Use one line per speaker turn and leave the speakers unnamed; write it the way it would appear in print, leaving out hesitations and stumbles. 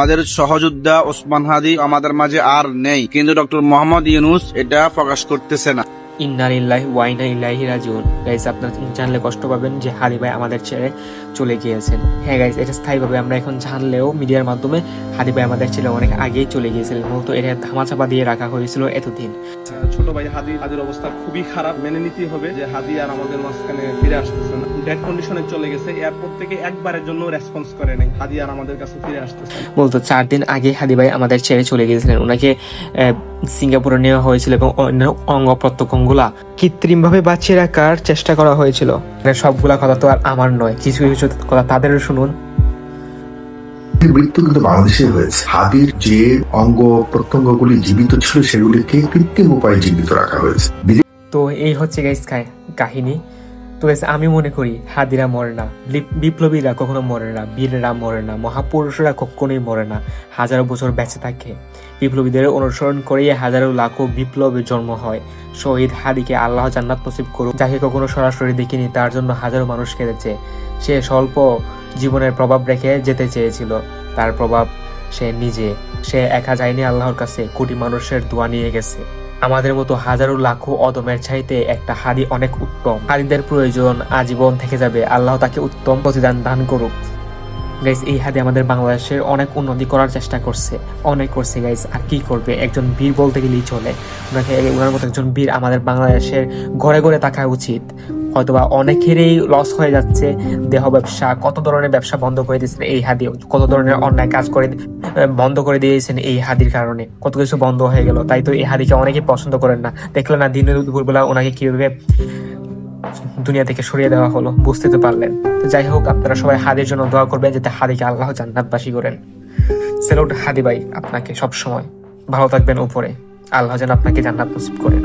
আমাদের সহযোদ্ধা ওসমান হাদি আমাদের মাঝে আর নেই, কিন্তু ডক্টর মোহাম্মদ ইউনূস এটা প্রকাশ করতেছে না।
ইন্না লিল্লাহি ওয়া ইন্না ইলাইহি রাজিউন। গাইস, আপনারা জানলে কষ্ট পাবেন যে হাদি ভাই আমাদের ছেড়ে চলে গিয়েছেন। হ্যাঁ গাইস, এটা স্থায়ীভাবে আমরা এখন জানলেও মিডিয়ার মাধ্যমে হাদি ভাই আমাদের ছেড়ে অনেক আগেই চলে গিয়েছিলেন, মূলত এটা ধামাচাপা দিয়ে রাখা হয়েছিল এতদিন।
ছোট ভাই হাদির অবস্থা খুবই খারাপ, মেনে নিতেই হবে যে হাদি আর আমাদের মাঝখানে ফিরে আসতেছে না, ডেড কন্ডিশনে চলে গেছে। এয়ারপোর্ট থেকে একবারের জন্য রেসপন্স করে নাই, হাদি আর আমাদের কাছে ফিরে আসতেছে না।
মূলত 4 দিন আগে হাদি ভাই আমাদের ছেড়ে চলে গিয়েছিলেন। ওনাকে সিঙ্গাপুরে নেওয়া হয়েছিল এবং অন্য অঙ্গ প্রত্যঙ্গগুলা কৃত্রিমভাবে বাঁচিয়ে রাখার চেষ্টা করা হয়েছিল। সবগুলা কথা তো আর আমার নয়, কিছু কিছু কথা তাদেরও শুনুন।
মৃত্যু কিন্তু বাংলাদেশে হয়েছে। হাদির যে অঙ্গ প্রত্যঙ্গগুলি জীবিত ছিল সেগুলিকে কৃত্রিম উপায়ে জীবিত রাখা হয়েছে।
তো এই হচ্ছে গাইস কাহিনী। তো গাইস, আমি মনে করি হাদিরা মরে না, বিপ্লবীরা কখনো মরে না, বীররা মরে না, মহাপুরুষরা কখনোই মরে না, হাজারো বছর বেঁচে থাকে। বিপ্লবীদের অনুসরণ করে হাজারো লাখো বিপ্লবের জন্ম হয়। শহীদ হাদিকে আল্লাহ জান্নাত নসিব করুক। যাকে কখনো সরাসরি দেখিনি, তার জন্য হাজারো মানুষ কেঁদেছে। সে স্বল্প জীবনের প্রভাব রেখে যেতে চেয়েছিল, তার প্রভাব সে একা যায়নি আল্লাহর কাছে, কোটি মানুষের দোয়া নিয়ে গেছে। আমাদের মতো হাজারো লাখো অদমের চাইতে একটা হাদি অনেক উত্তম। হাদিদের প্রয়োজন আজীবন থেকে যাবে, আল্লাহ তাকে উত্তম প্রতিদান দান করুক। গাইস, এই হাদি আমাদের বাংলাদেশের অনেক উন্নতি করার চেষ্টা করছে গাইস। আর কি করবে, একজন বীর বলতে গেলেই চলে। ওনার মতো একজন বীর আমাদের বাংলাদেশের ঘরে ঘরে থাকা উচিত। হয়তোবা অনেকেরই লস হয়ে যাচ্ছে, দেহ ব্যবসা, কত ধরনের ব্যবসা বন্ধ করে দিয়েছেন এই হাদি, কত ধরনের অন্যায় কাজ করে বন্ধ করে দিয়েছেন এই হাদির কারণে, কত কিছু বন্ধ হয়ে গেল। তাই তো এই হাদিকে অনেকে পছন্দ করেন না। দেখলেন না দিনের দুপুরবেলা ওনাকে কিভাবে দুনিয়া থেকে সরিয়ে দেওয়া হলো, বুঝতে তো পারলেন। তো যাই হোক, আপনারা সবাই হাদির জন্য দোয়া করবেন যাতে হাদিকে আল্লাহ জান্নাতবাসী করেন। স্যালুট হাদি ভাই, আপনাকে সব সময় ভালো থাকবেন উপরে, আল্লাহ যেন আপনাকে জান্নাত নসিব করেন।